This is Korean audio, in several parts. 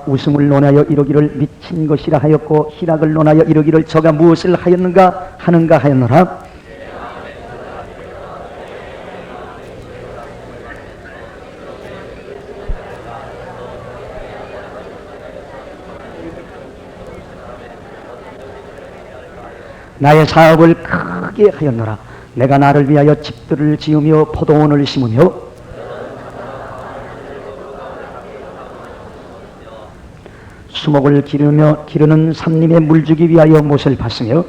웃음을 논하여 이루기를 미친 것이라 하였고 희락을 논하여 이루기를 저가 무엇을 하였는가 하는가 하였노라. 나의 사업을 크게 하였노라. 내가 나를 위하여 집들을 지으며 포도원을 심으며 수목을 기르는 삼림의 물주기 위하여 못을 팠으며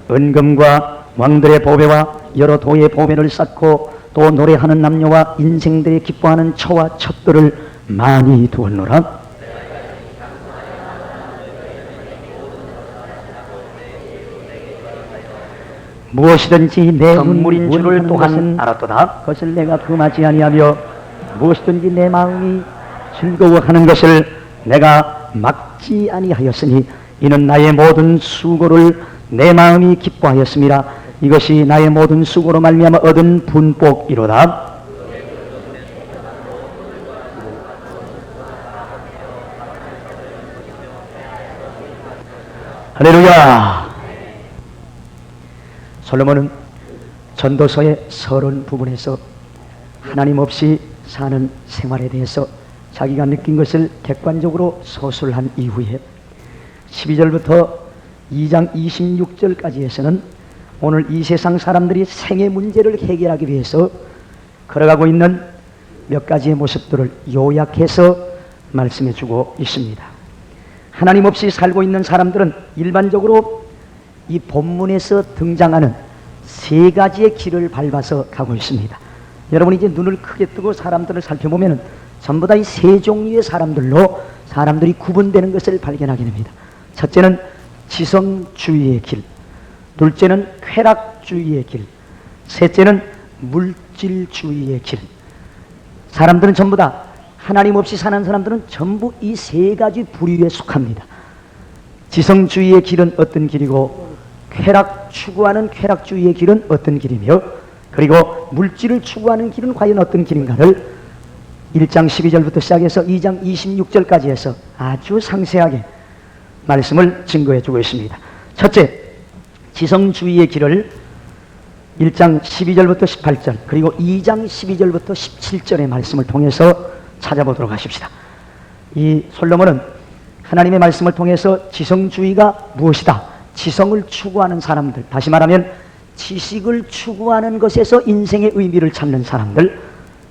은금과 왕들의 보배와 여러 도의 보배를 쌓고 또 노래하는 남녀와 인생들이 기뻐하는 처와 첩들을 많이 두었노라. 무엇이든지 내 선물인 줄을 또한 알았도다. 그것을 내가 금하지 아니하며 무엇이든지 내 마음이 즐거워하는 것을 내가 막지 아니하였으니 이는 나의 모든 수고를 내 마음이 기뻐하였습니다. 이것이 나의 모든 수고로 말미암아 얻은 분복이로다. 할렐루야. 솔로몬은 전도서의 서론 부분에서 하나님 없이 사는 생활에 대해서 자기가 느낀 것을 객관적으로 서술한 이후에 12절부터 2장 26절까지에서는 오늘 이 세상 사람들이 생애 문제를 해결하기 위해서 걸어가고 있는 몇 가지의 모습들을 요약해서 말씀해 주고 있습니다. 하나님 없이 살고 있는 사람들은 일반적으로 이 본문에서 등장하는 세 가지의 길을 밟아서 가고 있습니다. 여러분이 이제 눈을 크게 뜨고 사람들을 살펴보면 전부 다 이 세 종류의 사람들로 사람들이 구분되는 것을 발견하게 됩니다. 첫째는 지성주의의 길, 둘째는 쾌락주의의 길, 셋째는 물질주의의 길. 사람들은 전부 다 하나님 없이 사는 사람들은 전부 이 세 가지 부류에 속합니다. 지성주의의 길은 어떤 길이고 쾌락 추구하는 쾌락주의의 길은 어떤 길이며 그리고 물질을 추구하는 길은 과연 어떤 길인가를 1장 12절부터 시작해서 2장 26절까지 해서 아주 상세하게 말씀을 증거해 주고 있습니다. 첫째, 지성주의의 길을 1장 12절부터 18절 그리고 2장 12절부터 17절의 말씀을 통해서 찾아보도록 하십시다. 이 솔로몬은 하나님의 말씀을 통해서 지성주의가 무엇이다, 지성을 추구하는 사람들, 다시 말하면 지식을 추구하는 것에서 인생의 의미를 찾는 사람들,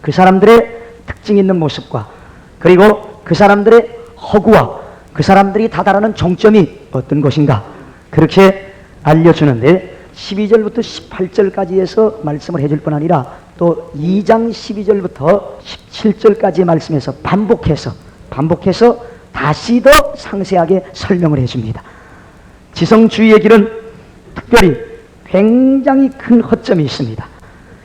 그 사람들의 특징 있는 모습과 그리고 그 사람들의 허구와 그 사람들이 다다르는 정점이 어떤 것인가 그렇게 알려주는데 12절부터 18절까지 해서 말씀을 해줄 뿐 아니라 또 2장 12절부터 17절까지의 말씀에서 반복해서 다시 더 상세하게 설명을 해줍니다. 지성주의의 길은 특별히 굉장히 큰 허점이 있습니다.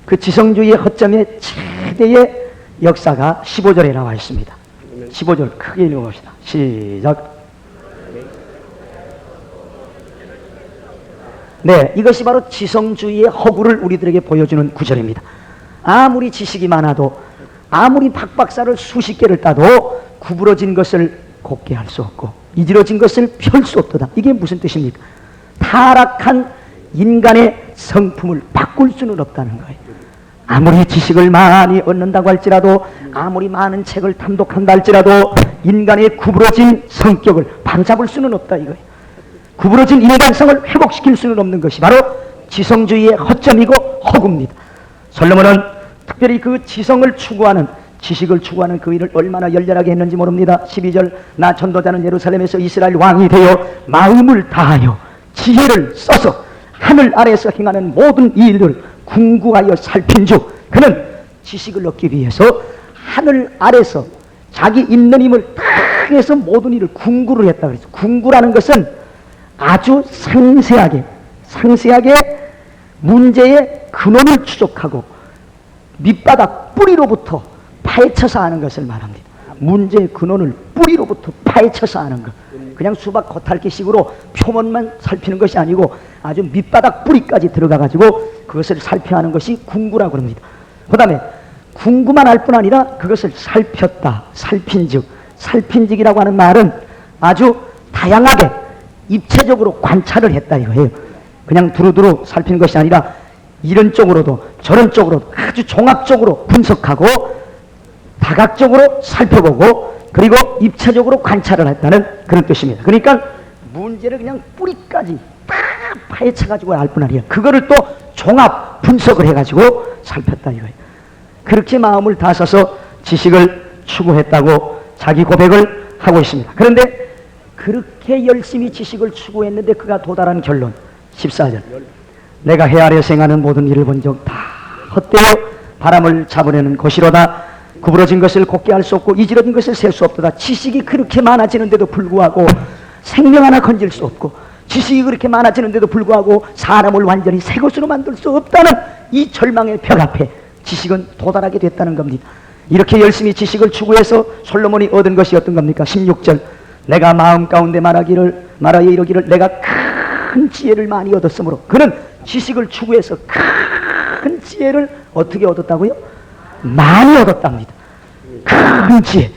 그 지성주의의 허점의 최대의 역사가 15절에 나와 있습니다. 15절 크게 읽어봅시다. 시작. 네, 이것이 바로 지성주의의 허구를 우리들에게 보여주는 구절입니다. 아무리 지식이 많아도 아무리 박박사를 수십 개를 따도 구부러진 것을 곱게 할 수 없고 이지러진 것을 펼 수 없도다. 이게 무슨 뜻입니까? 타락한 인간의 성품을 바꿀 수는 없다는 거예요. 아무리 지식을 많이 얻는다고 할지라도 아무리 많은 책을 탐독한다 할지라도 인간의 구부러진 성격을 바로잡을 수는 없다 이거예요. 구부러진 인간성을 회복시킬 수는 없는 것이 바로 지성주의의 허점이고 허구입니다. 솔로몬은 특별히 그 지성을 추구하는 지식을 추구하는 그 일을 얼마나 열렬하게 했는지 모릅니다. 12절 나 전도자는 예루살렘에서 이스라엘 왕이 되어 마음을 다하여 지혜를 써서 하늘 아래에서 행하는 모든 이 일들을 궁구하여 살핀 주 그는 지식을 얻기 위해서 하늘 아래서 자기 있는 힘을 다 해서 모든 일을 궁구를 했다 그랬어요. 궁구라는 것은 아주 상세하게 문제의 근원을 추적하고 밑바닥 뿌리로부터 파헤쳐서 아는 것을 말합니다. 문제의 근원을 뿌리로부터 파헤쳐서 아는 것. 그냥 수박 겉핥기식으로 표면만 살피는 것이 아니고 아주 밑바닥 뿌리까지 들어가 가지고 그것을 살펴하는 것이 궁구라고 합니다. 그 다음에 궁구만 알 뿐 아니라 그것을 살폈다, 살핀즉이라고 하는 말은 아주 다양하게 입체적으로 관찰을 했다 이거예요. 그냥 두루두루 살피는 것이 아니라 이런 쪽으로도 저런 쪽으로도 아주 종합적으로 분석하고 다각적으로 살펴보고 그리고 입체적으로 관찰을 했다는 그런 뜻입니다. 그러니까 문제를 그냥 뿌리까지 딱 파헤쳐가지고 알 뿐 아니라 그거를 또 종합 분석을 해가지고 살폈다 이거예요. 그렇게 마음을 다써서 지식을 추구했다고 자기 고백을 하고 있습니다. 그런데 그렇게 열심히 지식을 추구했는데 그가 도달한 결론 14절 내가 해 아래 생하는 모든 일을 본 적 다 헛되어 바람을 잡으려는 것이로다. 구부러진 것을 곱게 할 수 없고 이지러진 것을 셀 수 없도다. 지식이 그렇게 많아지는데도 불구하고 생명 하나 건질 수 없고 지식이 그렇게 많아지는데도 불구하고 사람을 완전히 새 것으로 만들 수 없다는 이 절망의 벽 앞에 지식은 도달하게 됐다는 겁니다. 이렇게 열심히 지식을 추구해서 솔로몬이 얻은 것이 어떤 겁니까? 16절 내가 마음 가운데 말하여 이르기를 내가 큰 지혜를 많이 얻었으므로 그는 지식을 추구해서 큰 지혜를 어떻게 얻었다고요? 많이 얻었답니다. 큰 지혜.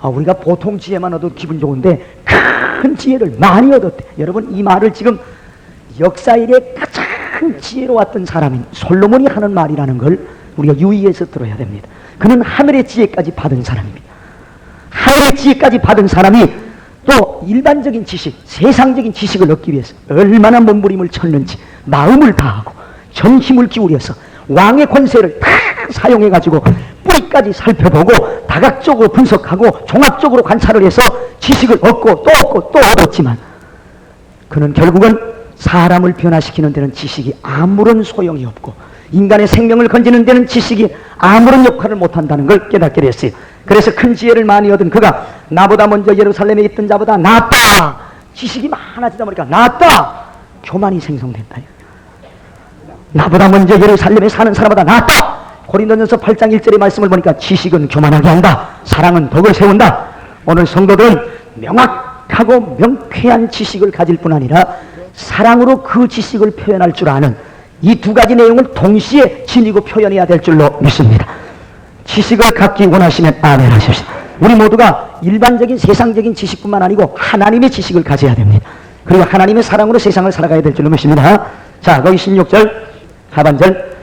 우리가 보통 지혜만 얻어도 기분 좋은데 큰 지혜를 많이 얻었대. 여러분 이 말을 지금 역사 이래 가장 지혜로웠던 사람인 솔로몬이 하는 말이라는 걸 우리가 유의해서 들어야 됩니다. 그는 하늘의 지혜까지 받은 사람입니다. 하늘의 지혜까지 받은 사람이 또 일반적인 지식, 세상적인 지식을 얻기 위해서 얼마나 몸부림을 쳤는지 마음을 다하고 전 힘을 기울여서 왕의 권세를 다 사용해가지고 뿌리까지 살펴보고 다각적으로 분석하고 종합적으로 관찰을 해서 지식을 얻고 또 얻었지만 그는 결국은 사람을 변화시키는 데는 지식이 아무런 소용이 없고 인간의 생명을 건지는 데는 지식이 아무런 역할을 못한다는 걸 깨닫게 됐어요. 그래서 큰 지혜를 많이 얻은 그가 나보다 먼저 예루살렘에 있던 자보다 낫다. 지식이 많아지다 보니까 낫다. 교만이 생성된다. 나보다 먼저 예루살렘에 사는 사람보다 낫다. 고린도전서 8장 1절의 말씀을 보니까 지식은 교만하게 한다. 사랑은 덕을 세운다. 오늘 성도들은 명확하고 명쾌한 지식을 가질 뿐 아니라 사랑으로 그 지식을 표현할 줄 아는 이 두 가지 내용을 동시에 지니고 표현해야 될 줄로 믿습니다. 지식을 갖기 원하시면 아멘 하십시오. 우리 모두가 일반적인 세상적인 지식뿐만 아니고 하나님의 지식을 가져야 됩니다. 그리고 하나님의 사랑으로 세상을 살아가야 될 줄로 믿습니다. 자, 거기 16절 하반절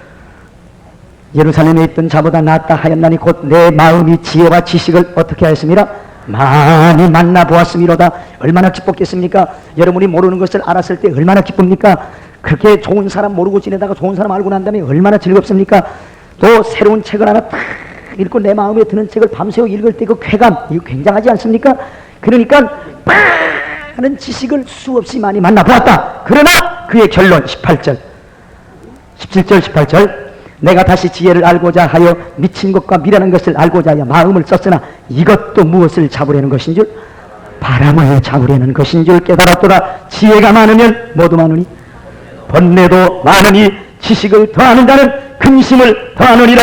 예루살렘에 있던 자보다 낫다 하였나니 곧 내 마음이 지혜와 지식을 어떻게 하였습니다? 많이 만나보았음이로다. 얼마나 기뻤겠습니까? 여러분이 모르는 것을 알았을 때 얼마나 기쁩니까? 그렇게 좋은 사람 모르고 지내다가 좋은 사람 알고 난 다음에 얼마나 즐겁습니까? 또 새로운 책을 하나 딱 읽고 내 마음에 드는 책을 밤새워 읽을 때 그 쾌감, 이거 굉장하지 않습니까? 그러니까 많은 지식을 수없이 많이 만나보았다. 그러나 그의 결론 17절 18절 내가 다시 지혜를 알고자 하여 미친 것과 미련한 것을 알고자 하여 마음을 썼으나 이것도 무엇을 잡으려는 것인 줄? 바람을 잡으려는 것인 줄 깨달았도다. 지혜가 많으면 뭐도 많으니? 번뇌도 많으니 지식을 더하는 자는 근심을 더하느니라.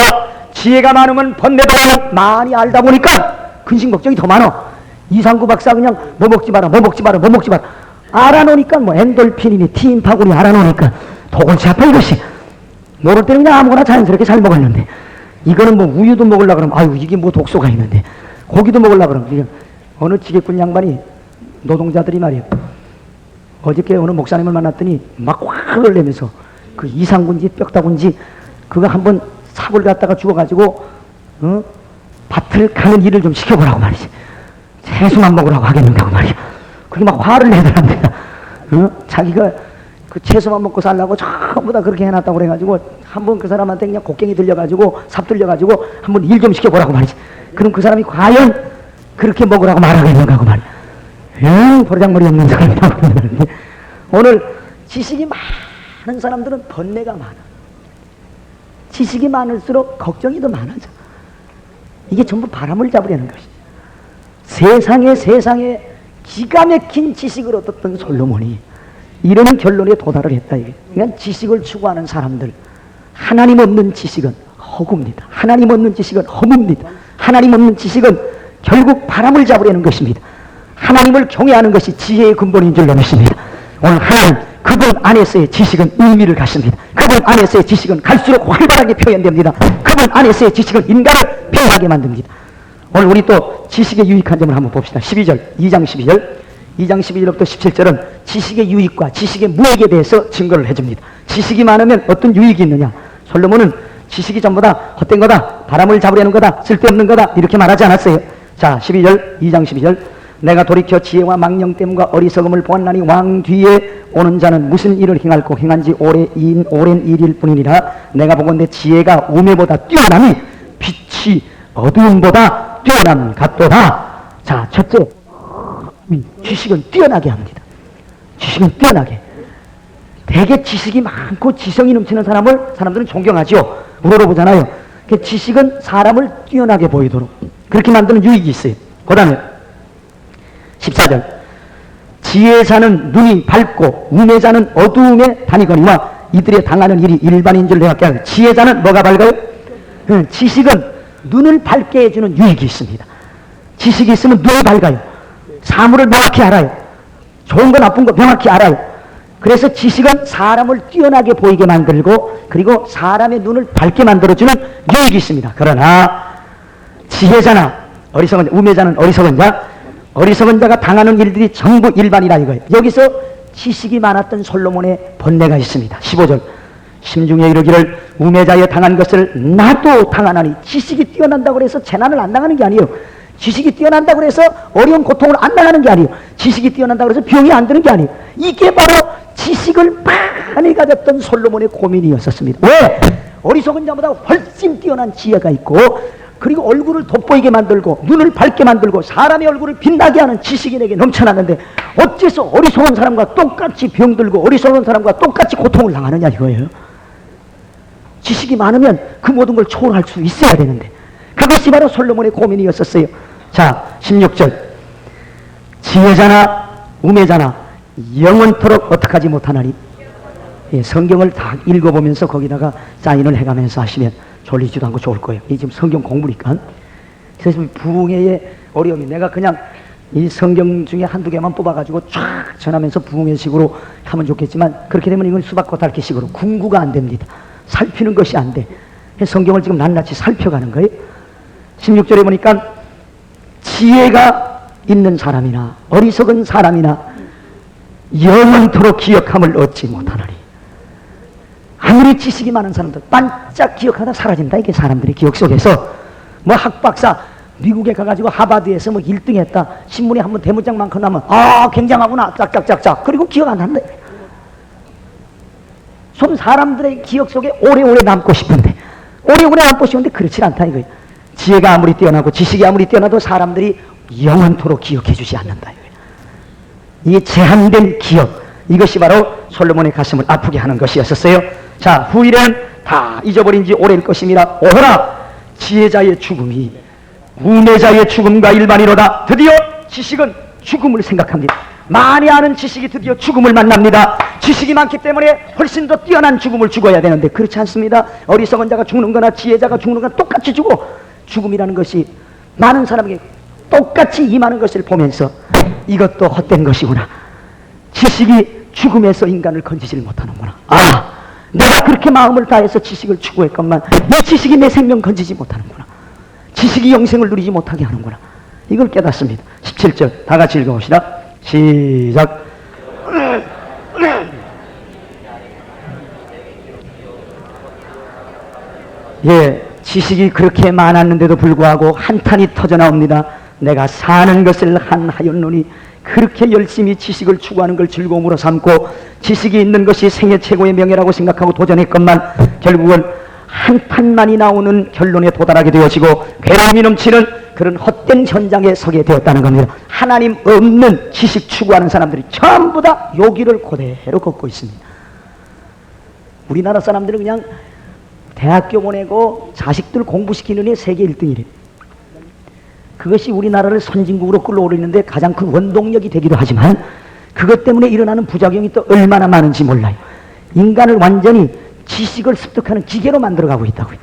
지혜가 많으면 번뇌도 많이 알다 보니까 근심 걱정이 더 많아. 이상구 박사 그냥 뭐 먹지 마라 알아놓으니까 뭐 엔돌핀이니 티인파군이 알아놓으니까 도골치 아파 이것이. 모를 때는 그냥 아무거나 자연스럽게 잘 먹었는데 이거는 뭐 우유도 먹으려고 그러면 아유 이게 뭐 독소가 있는데 고기도 먹으려고 그러면 어느 지게꾼 양반이 노동자들이 말이에요. 어저께 어느 목사님을 만났더니 막 화를 내면서 그 이상군지 뼈다군지 그거 한번 삽을 갖다가 주워가지고 밭을 가는 일을 좀 시켜보라고 말이지. 채소만 먹으라고 하겠는가 말이야. 그게 막 화를 내더랍니다. 자기가 그 채소만 먹고 살라고 전부 다 그렇게 해놨다고 그래가지고 한번 그 사람한테 그냥 곡괭이 들려가지고 삽 들려가지고 한번 일 좀 시켜보라고 말이지. 그럼 그 사람이 과연 그렇게 먹으라고 말하겠는가 그 말이야. 버르장머리 없는 사람이라고 그러는데 오늘 지식이 많은 사람들은 번뇌가 많아. 지식이 많을수록 걱정이 더 많아져. 이게 전부 바람을 잡으려는 것이죠. 세상에 기가 막힌 지식을 얻었던 솔로몬이 이런 결론에 도달을 했다. 이게. 그러니까 지식을 추구하는 사람들, 하나님 없는 지식은 허구입니다. 하나님 없는 지식은 허무입니다. 하나님 없는 지식은 결국 바람을 잡으려는 것입니다. 하나님을 경외하는 것이 지혜의 근본인 줄로 믿습니다. 오늘 하나님 그분 안에서의 지식은 의미를 갖습니다. 그분 안에서의 지식은 갈수록 활발하게 표현됩니다. 그분 안에서의 지식은 인간을 변하게 만듭니다. 오늘 우리 또 지식의 유익한 점을 한번 봅시다. 2장 12절부터 17절은 지식의 유익과 지식의 무익에 대해서 증거를 해줍니다. 지식이 많으면 어떤 유익이 있느냐? 솔로몬은 지식이 전부 다 헛된 거다, 바람을 잡으려는 거다, 쓸데없는 거다, 이렇게 말하지 않았어요. 자, 2장 12절. 내가 돌이켜 지혜와 망령됨과 어리석음을 보았나니 왕 뒤에 오는 자는 무슨 일을 행할고 행한 지 오랜 일일 뿐이니라. 내가 보건대 지혜가 우매보다 뛰어나니 빛이 어두움보다 뛰어난 같도다. 자, 첫째, 지식은 뛰어나게 합니다. 지식은 뛰어나게. 되게 지식이 많고 지성이 넘치는 사람들은 존경하죠. 우러러보잖아요. 그 지식은 사람을 뛰어나게 보이도록 그렇게 만드는 유익이 있어요. 그 다음에 14절. 지혜자는 눈이 밝고 우매자는 어두움에 다니거니와 이들의 당하는 일이 일반인 줄 내가 깨닫. 지혜자는 뭐가 밝아요? 지식은 눈을 밝게 해주는 유익이 있습니다. 지식이 있으면 눈이 밝아요. 사물을 명확히 알아요. 좋은 거 나쁜 거 명확히 알아요. 그래서 지식은 사람을 뛰어나게 보이게 만들고 그리고 사람의 눈을 밝게 만들어주는 유익이 있습니다. 그러나 지혜자나 어리석은 자, 우매자는 어리석은 자가 당하는 일들이 전부 일반이라 이거예요. 여기서 지식이 많았던 솔로몬의 본내가 있습니다. 15절. 심중에 이르기를 우매자에 당한 것을 나도 당하나니. 지식이 뛰어난다고 해서 재난을 안 당하는 게 아니에요. 지식이 뛰어난다고 해서 어려운 고통을 안 당하는 게 아니에요. 지식이 뛰어난다고 해서 병이 안 드는 게 아니에요. 이게 바로 지식을 많이 가졌던 솔로몬의 고민이었었습니다. 왜? 어리석은 자보다 훨씬 뛰어난 지혜가 있고 그리고 얼굴을 돋보이게 만들고 눈을 밝게 만들고 사람의 얼굴을 빛나게 하는 지식이 내게 넘쳐나는데 어째서 어리석은 사람과 똑같이 병들고 어리석은 사람과 똑같이 고통을 당하느냐 이거예요. 지식이 많으면 그 모든 걸 초월할 수 있어야 되는데 그것이 바로 솔로몬의 고민이었었어요. 자, 16절. 지혜자나 우매자나 영원토록 어떻게 하지 못하나니. 예, 성경을 다 읽어보면서 거기다가 사인을 해가면서 하시면 졸리지도 않고 좋을 거예요. 이 지금 성경 공부니까. 그래서 부흥회의 어려움이 내가 그냥 이 성경 중에 한두 개만 뽑아가지고 쫙 전하면서 부흥회식으로 하면 좋겠지만 그렇게 되면 이건 수박겉핥기식으로 궁구가 안 됩니다. 살피는 것이 안 돼. 성경을 지금 낱낱이 살펴가는 거예요. 16절에 보니까 지혜가 있는 사람이나 어리석은 사람이나 영원토록 기억함을 얻지 못하나니. 아무리 지식이 많은 사람들 반짝 기억하다 사라진다. 이게 사람들의 기억 속에서 뭐 학박사 미국에 가가지고 하버드에서 뭐 1등 했다 신문에 한번 대문짝만큼 나면 아 굉장하구나 짝짝짝짝 그리고 기억 안 한다. 좀 사람들의 기억 속에 오래오래 남고 싶은데 오래오래 남고 싶은데 그렇지 않다 이거예요. 지혜가 아무리 뛰어나고 지식이 아무리 뛰어나도 사람들이 영원토록 기억해 주지 않는다 이거예요. 이게 제한된 기억, 이것이 바로 솔로몬의 가슴을 아프게 하는 것이었었어요. 자, 후일에는 다 잊어버린 지 오래일 것입니다. 오호라 지혜자의 죽음이 우매자의 죽음과 일반이로다. 드디어 지식은 죽음을 생각합니다. 많이 아는 지식이 드디어 죽음을 만납니다. 지식이 많기 때문에 훨씬 더 뛰어난 죽음을 죽어야 되는데 그렇지 않습니다. 어리석은 자가 죽는 거나 지혜자가 죽는 거나 똑같이 죽어. 죽음이라는 것이 많은 사람에게 똑같이 임하는 것을 보면서 이것도 헛된 것이구나. 지식이 죽음에서 인간을 건지질 못하는구나. 아, 내가 그렇게 마음을 다해서 지식을 추구했건만 내 지식이 내 생명 건지지 못하는구나. 지식이 영생을 누리지 못하게 하는구나. 이걸 깨닫습니다. 17절 다 같이 읽어봅시다. 시작. 예, 지식이 그렇게 많았는데도 불구하고 한탄이 터져나옵니다. 내가 사는 것을 한하였노니. 그렇게 열심히 지식을 추구하는 걸 즐거움으로 삼고 지식이 있는 것이 생애 최고의 명예라고 생각하고 도전했건만 결국은 한탄만이 나오는 결론에 도달하게 되어지고 괴로움이 넘치는 그런 헛된 현장에 서게 되었다는 겁니다. 하나님 없는 지식 추구하는 사람들이 전부 다 요 길을 그대로 걷고 있습니다. 우리나라 사람들은 그냥 대학교 보내고 자식들 공부시키는 게 세계 1등이래요. 그것이 우리나라를 선진국으로 끌어올리는데 가장 큰 원동력이 되기도 하지만 그것 때문에 일어나는 부작용이 또 얼마나 많은지 몰라요. 인간을 완전히 지식을 습득하는 기계로 만들어가고 있다고요.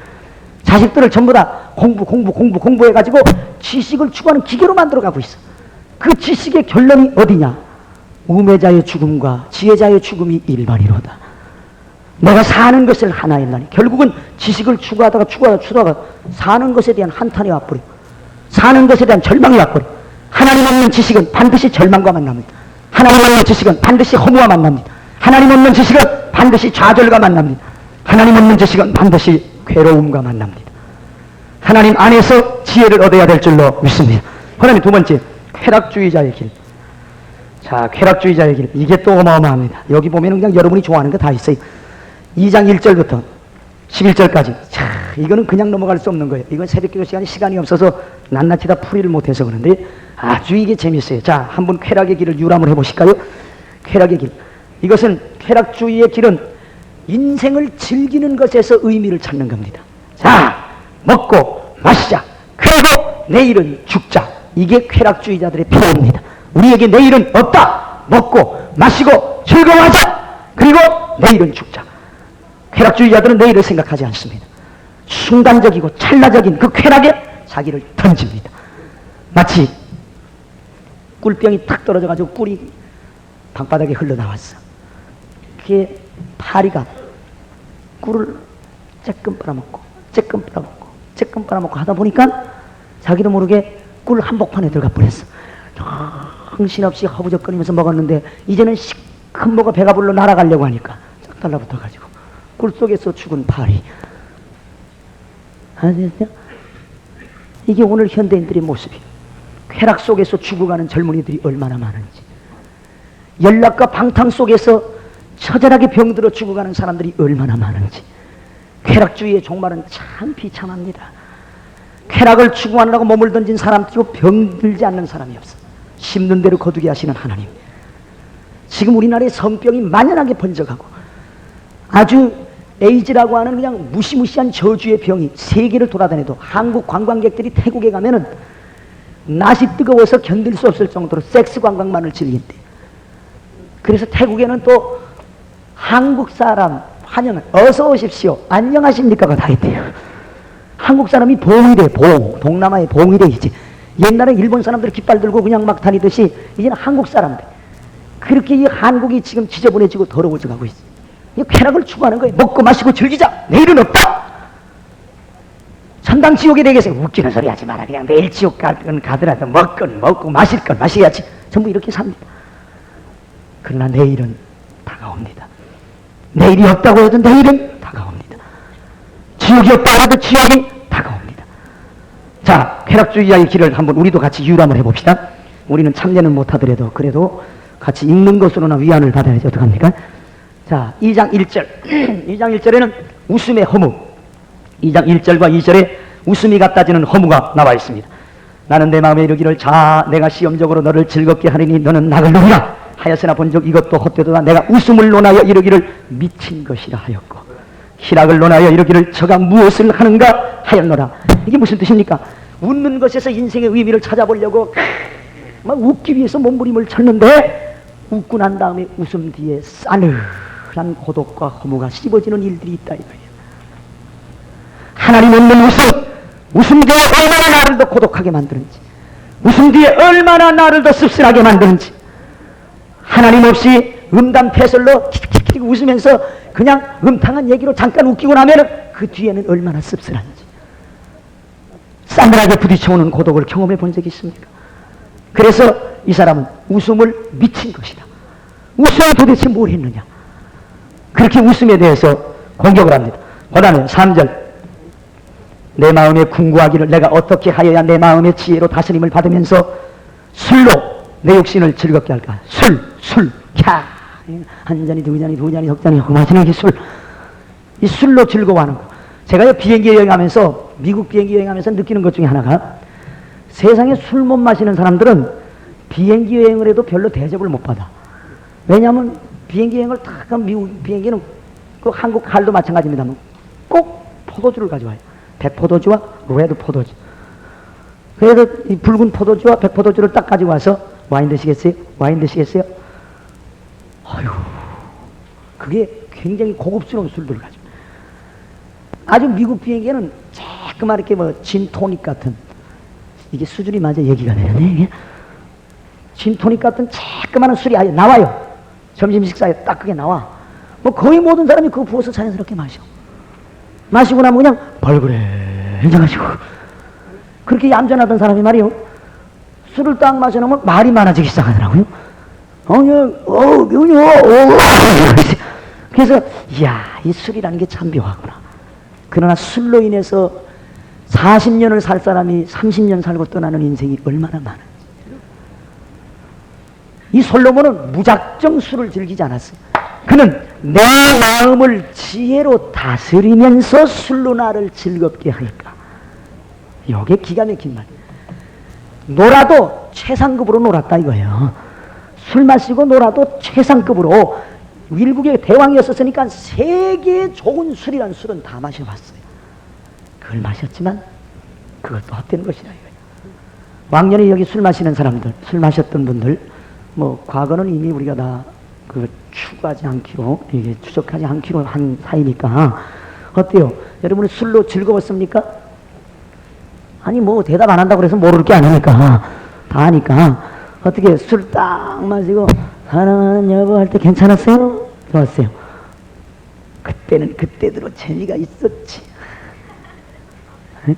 자식들을 전부 다 공부해가지고 지식을 추구하는 기계로 만들어가고 있어. 그 지식의 결론이 어디냐? 우매자의 죽음과 지혜자의 죽음이 일반이로다. 내가 사는 것을 하나 했나니 결국은 지식을 추구하다가 사는 것에 대한 한탄이 와버려. 사는 것에 대한 절망이 와버려. 하나님 없는 지식은 반드시 절망과 만납니다. 하나님 없는 지식은 반드시 허무와 만납니다. 하나님 없는 지식은 반드시 좌절과 만납니다. 하나님 없는 지식은 반드시 괴로움과 만납니다. 하나님 안에서 지혜를 얻어야 될 줄로 믿습니다. 그다음에 두 번째, 쾌락주의자의 길. 자, 쾌락주의자의 길. 이게 또 어마어마합니다. 여기 보면 그냥 여러분이 좋아하는 거 다 있어요. 2장 1절부터 11절까지. 자, 이거는 그냥 넘어갈 수 없는 거예요. 이건 새벽기도 시간이 없어서 낱낱이 다 풀이를 못해서 그런데 아주 이게 재밌어요. 자, 한번 쾌락의 길을 유람을 해보실까요? 쾌락의 길. 이것은 쾌락주의의 길은 인생을 즐기는 것에서 의미를 찾는 겁니다. 자, 먹고 마시자. 그리고 내일은 죽자. 이게 쾌락주의자들의 표현입니다. 우리에게 내일은 없다. 먹고 마시고 즐거워하자. 그리고 내일은 죽자. 쾌락주의자들은 내일을 생각하지 않습니다. 순간적이고 찰나적인 그 쾌락에 자기를 던집니다. 마치 꿀병이 탁 떨어져가지고 꿀이 방바닥에 흘러나왔어. 그게 파리가 꿀을 쬐끔 빨아먹고 하다 보니까 자기도 모르게 꿀 한복판에 들어가 버렸어. 정신없이 허부적거리면서 먹었는데 이제는 시큰 먹어 배가 불러 날아가려고 하니까 쫙 달라붙어가지고 꿀 속에서 죽은 파리. 아시겠어요? 이게 오늘 현대인들의 모습이에요. 쾌락 속에서 죽어가는 젊은이들이 얼마나 많은지, 연락과 방탕 속에서 처절하게 병들어 죽어가는 사람들이 얼마나 많은지. 쾌락주의의 종말은 참 비참합니다. 쾌락을 추구하느라고 몸을 던진 사람들도 병들지 않는 사람이 없어. 심는 대로 거두게 하시는 하나님. 지금 우리나라에 성병이 만연하게 번져가고 아주 에이즈라고 하는 그냥 무시무시한 저주의 병이 세계를 돌아다녀도 한국 관광객들이 태국에 가면은 낯이 뜨거워서 견딜 수 없을 정도로 섹스 관광만을 즐긴대. 그래서 태국에는 또 한국 사람 환영, 어서 오십시오, 안녕하십니까가 다 있대요. 한국 사람이 봉이래, 봉. 동남아의 봉이래. 이제 옛날에 일본 사람들이 깃발 들고 그냥 막 다니듯이 이제는 한국 사람들. 그렇게 이 한국이 지금 지저분해지고 더러워져 가고 있어. 이 쾌락을 추구하는 거예요. 먹고 마시고 즐기자. 내일은 없다. 천당 지옥에 되겠어요. 웃기는 소리 하지 마라. 그냥 내일 지옥 가더라도 먹고 마실 건 마셔야지. 전부 이렇게 삽니다. 그러나 내일은 다가옵니다. 내일이 없다고 해도 내일은 다가옵니다. 지옥이 없다고 해도 지옥이 다가옵니다. 자, 쾌락주의자의 길을 한번 우리도 같이 유람을 해봅시다. 우리는 참여는 못하더라도 그래도 같이 읽는 것으로나 위안을 받아야지. 어떡합니까? 자, 2장 1절 2장 1절에는 웃음의 허무, 2장 1절과 2절에 웃음이 갖다지는 허무가 나와 있습니다. 나는 내 마음에 이르기를 자 내가 시험적으로 너를 즐겁게 하리니 너는 낙을 놓으라 하였으나 본적 이것도 헛되도다. 내가 웃음을 논하여 이르기를 미친 것이라 하였고 희락을 논하여 이르기를 저가 무엇을 하는가 하였노라. 이게 무슨 뜻입니까? 웃는 것에서 인생의 의미를 찾아보려고 막 웃기 위해서 몸부림을 쳤는데 웃고 난 다음에 웃음 뒤에 싸늘한 고독과 허무가 씹어지는 일들이 있다 이거예요. 하나님 없는 웃음 뒤에 얼마나 나를 더 고독하게 만드는지, 웃음 뒤에 얼마나 나를 더 씁쓸하게 만드는지, 하나님 없이 음담 패설로 킥킥킥 웃으면서 그냥 음탕한 얘기로 잠깐 웃기고 나면 그 뒤에는 얼마나 씁쓸한지, 싸늘하게 부딪혀오는 고독을 경험해 본 적이 있습니까? 그래서 이 사람은 웃음을 미친 것이다. 웃음이 도대체 뭘 했느냐? 그렇게 웃음에 대해서 공격을 합니다. 그 다음에 3절 내 마음에 궁구하기를 내가 어떻게 하여야 내 마음의 지혜로 다스림을 받으면서 술로 내 육신을 즐겁게 할까? 술, 캬! 한 잔이, 두 잔이, 두 잔이, 석 잔이 하고 마시는 게 술. 이 술로 즐거워하는 거. 제가요 비행기 여행하면서, 미국 비행기 여행하면서 느끼는 것 중에 하나가 세상에 술 못 마시는 사람들은 비행기 여행을 해도 별로 대접을 못 받아. 왜냐하면 비행기 여행을 딱 하면 미국 비행기는 그 한국 칼도 마찬가지입니다만 꼭 포도주를 가져와요. 백포도주와 레드 포도주. 그래서 이 붉은 포도주와 백포도주를 딱 가지고 와서 와인 드시겠어요? 와인 드시겠어요? 아유, 그게 굉장히 고급스러운 술들을 가지고. 아주 미국 비행기에는 조그만 이렇게 뭐 진토닉 같은, 이게 수준이 맞아 얘기가 되는데, 이게 진토닉 같은 따끔한 술이 아예 나와요. 점심 식사에 딱 그게 나와. 뭐 거의 모든 사람이 그거 부어서 자연스럽게 마셔. 마시고 나면 그냥 벌그레 마시고. 그렇게 얌전하던 사람이 말이요, 술을 딱 마셔놓으면 말이 많아지기 시작하더라고요. 그래서 이야, 이 술이라는 게 참 묘하구나. 그러나 술로 인해서 40년을 살 사람이 30년 살고 떠나는 인생이 얼마나 많은지. 이 솔로몬은 무작정 술을 즐기지 않았어요. 그는 내 마음을 지혜로 다스리면서 술로 나를 즐겁게 할까. 이게 기가 막힌 말. 놀아도 최상급으로 놀았다 이거예요. 술 마시고 놀아도 최상급으로. 일국의 대왕이었으니까 세계 좋은 술이란 술은 다 마셔봤어요. 그걸 마셨지만 그것도 헛된 것이라 이거예요. 왕년에 여기 술 마시는 사람들, 술 마셨던 분들, 뭐 과거는 이미 우리가 다 그 추구하지 않기로, 이게 추적하지 않기로 한 사이니까 어때요? 여러분은 술로 즐거웠습니까? 아니 뭐 대답 안 한다고 그래서 모를 게 아니니까 다 하니까. 어떻게 술 딱 마시고 사랑하는 여보 할 때 괜찮았어요? 좋았어요? 그때는 그때대로 재미가 있었지. 에?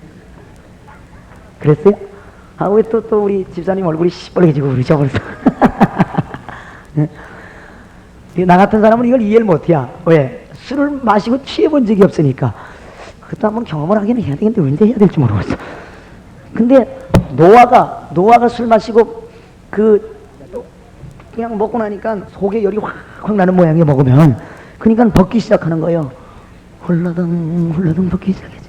그랬어요? 아, 왜 또 우리 집사님 얼굴이 시뻘개지고 그러죠 벌써. 나 같은 사람은 이걸 이해를 못해야. 왜? 술을 마시고 취해본 적이 없으니까. 그것도 한번 경험을 하기는 해야 되겠는데 언제 해야 될지 모르겠어. 근데 노아가 술 마시고 그냥 먹고 나니까 속에 열이 확 나는 모양이 먹으면, 그러니까 벗기 시작하는 거예요. 홀라당 벗기 시작했지.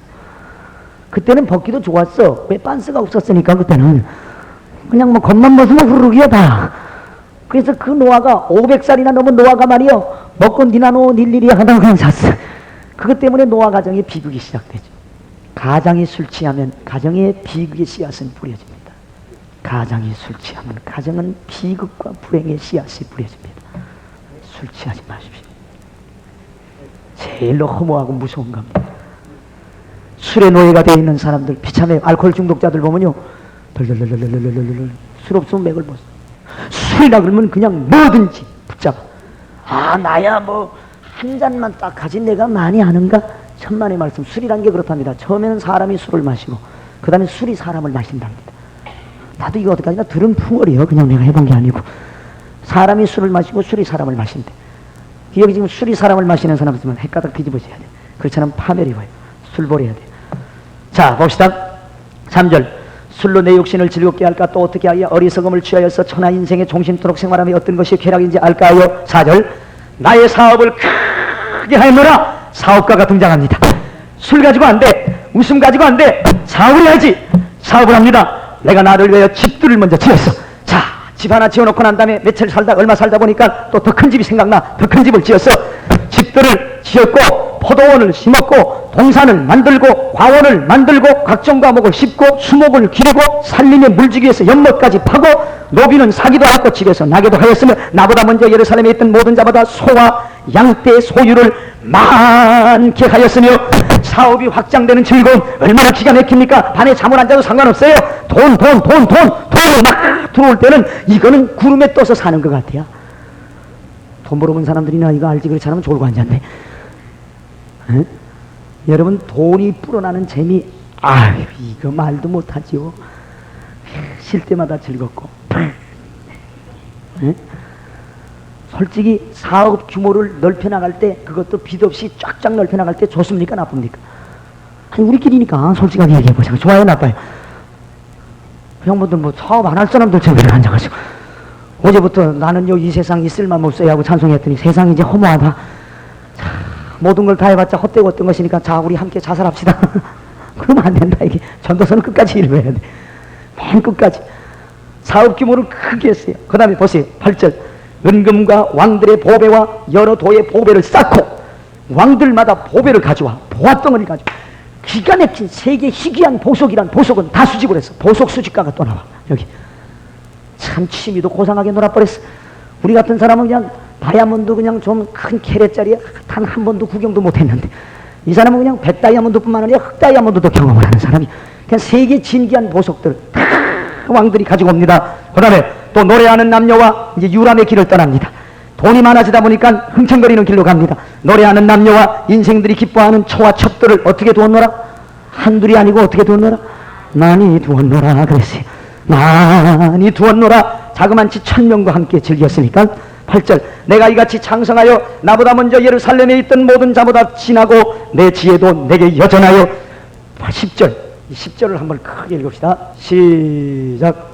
그때는 벗기도 좋았어. 왜? 빤스가 없었으니까. 그때는 그냥 뭐 겉만 벗으면 후루룩이야 다. 그래서 그 노아가 500살이나 넘은 노아가 말이요, 먹고 니나노 닐리리 하다가 그냥 잤어. 그것 때문에 노아 가정에 비극이 시작되죠. 가장이 술 취하면 가정에 비극의 씨앗은 뿌려집니다. 가장이 술 취하면 가정은 비극과 불행의 씨앗이 뿌려집니다. 술 취하지 마십시오. 제일로 허무하고 무서운 겁니다. 술의 노예가 되어 있는 사람들, 비참해. 알코올 중독자들 보면요, 덜덜덜덜덜덜덜 술 없으면 맥을 못 써. 술이라 그러면 그냥 뭐든지 붙잡아. 아, 나야 뭐 한 잔만 딱 가진 내가 많이 아는가? 천만의 말씀. 술이란 게 그렇답니다. 처음에는 사람이 술을 마시고 그 다음에 술이 사람을 마신답니다. 나도 이거 어디까지나 들은 풍월이에요. 그냥 내가 해본 게 아니고. 사람이 술을 마시고 술이 사람을 마신대. 여기 지금 술이 사람을 마시는 사람 있으면 헷가닥 뒤집어져야 돼. 그렇지 않으면 파멸이 와요. 술벌해야 돼. 자, 봅시다. 3절. 술로 내 육신을 즐겁게 할까? 또 어떻게 하여 어리석음을 취하여서 천하 인생의 종신토록 생활하며 어떤 것이 쾌락인지 알까요? 4절. 나의 사업을 크게 하였노라. 사업가가 등장합니다. 술 가지고 안 돼. 웃음 가지고 안 돼. 사업을 해야지. 사업을 합니다. 내가 나를 위하여 집들을 먼저 지었어. 자, 집 하나 지어놓고 난 다음에 며칠 살다, 얼마 살다 보니까 또 더 큰 집이 생각나. 더 큰 집을 지었어. 집들을 지었고 포도원을 심었고 동산을 만들고 과원을 만들고 각종 과목을 씹고 수목을 기르고 산림의 물지기에서 연못까지 파고 노비는 사기도 하고 집에서 나게도 하였으며 나보다 먼저 예루살렘에 있던 모든 자보다 소와 양떼의 소유를 많게 하였으며 사업이 확장되는 즐거움 얼마나 기가 막힙니까? 밤에 잠을 안 자도 상관없어요. 돈이 막 들어올 때는 이거는 구름에 떠서 사는 것 같아요. 돈 벌어본 사람들이나 이거 알지? 그렇지 않으면 졸고 앉았네. 에? 여러분, 돈이 불어나는 재미, 아유, 이거 말도 못하지요. 쉴 때마다 즐겁고. 에? 솔직히 사업 규모를 넓혀나갈 때, 그것도 빚 없이 쫙쫙 넓혀나갈 때 좋습니까? 나쁩니까? 아니, 우리끼리니까 솔직하게 얘기해보자고. 좋아요, 나빠요? 형분들 뭐 사업 안 할 사람들처럼 이렇게 앉아가지고 어제부터 나는요 이 세상 있을 맘 없어야 하고 찬송했더니 세상이 이제 허무하다. 자, 모든 걸 다 해봤자 헛되고 어떤 것이니까 자, 우리 함께 자살합시다. 그러면 안 된다. 이게 전도서는 끝까지 읽어야 돼. 맨 끝까지. 사업 규모를 크게 했어요. 그 다음에 보세요. 8절. 은금과 왕들의 보배와 여러 도의 보배를 쌓고 왕들마다 보배를 가져와. 보화덩어리를 가져와. 기가 막힌 세계 희귀한 보석이란 보석은 다 수집을 했어. 보석 수집가가 또 나와. 여기. 참 취미도 고상하게 놀아버렸어. 우리 같은 사람은 그냥 다이아몬드 그냥 좀 큰 캐럿짜리 단 한 번도 구경도 못했는데 이 사람은 그냥 100다이아몬드뿐만 아니라 흑다이아몬드도 경험을 하는 사람이 그냥 세계 진귀한 보석들 다 왕들이 가지고 옵니다. 그 다음에 또 노래하는 남녀와 이제 유람의 길을 떠납니다. 돈이 많아지다 보니까 흥청거리는 길로 갑니다. 노래하는 남녀와 인생들이 기뻐하는 초와 첩들을 어떻게 두었노라? 한둘이 아니고 어떻게 두었노라? 많이 두었노라 그랬어요. 많이 두었노라. 자그만치 1000명과 함께 즐겼으니까 8절 내가 이같이 창성하여 나보다 먼저 예루살렘에 있던 모든 자보다 진하고 내 지혜도 내게 여전하여 10절 이 10절을 한번 크게 읽읍시다. 시작.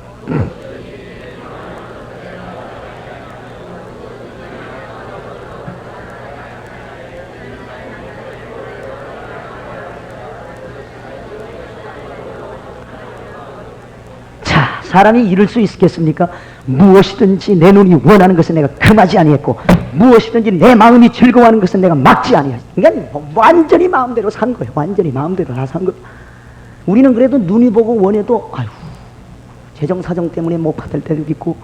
사람이 이룰 수 있겠습니까? 무엇이든지 내 눈이 원하는 것은 내가 금하지 아니했고 무엇이든지 내 마음이 즐거워하는 것은 내가 막지 아니했다. 그러니까 완전히 마음대로 산 거예요. 완전히 마음대로 다 산 거예요. 우리는 그래도 눈이 보고 원해도 아유 재정사정 때문에 못 받을 때도 있고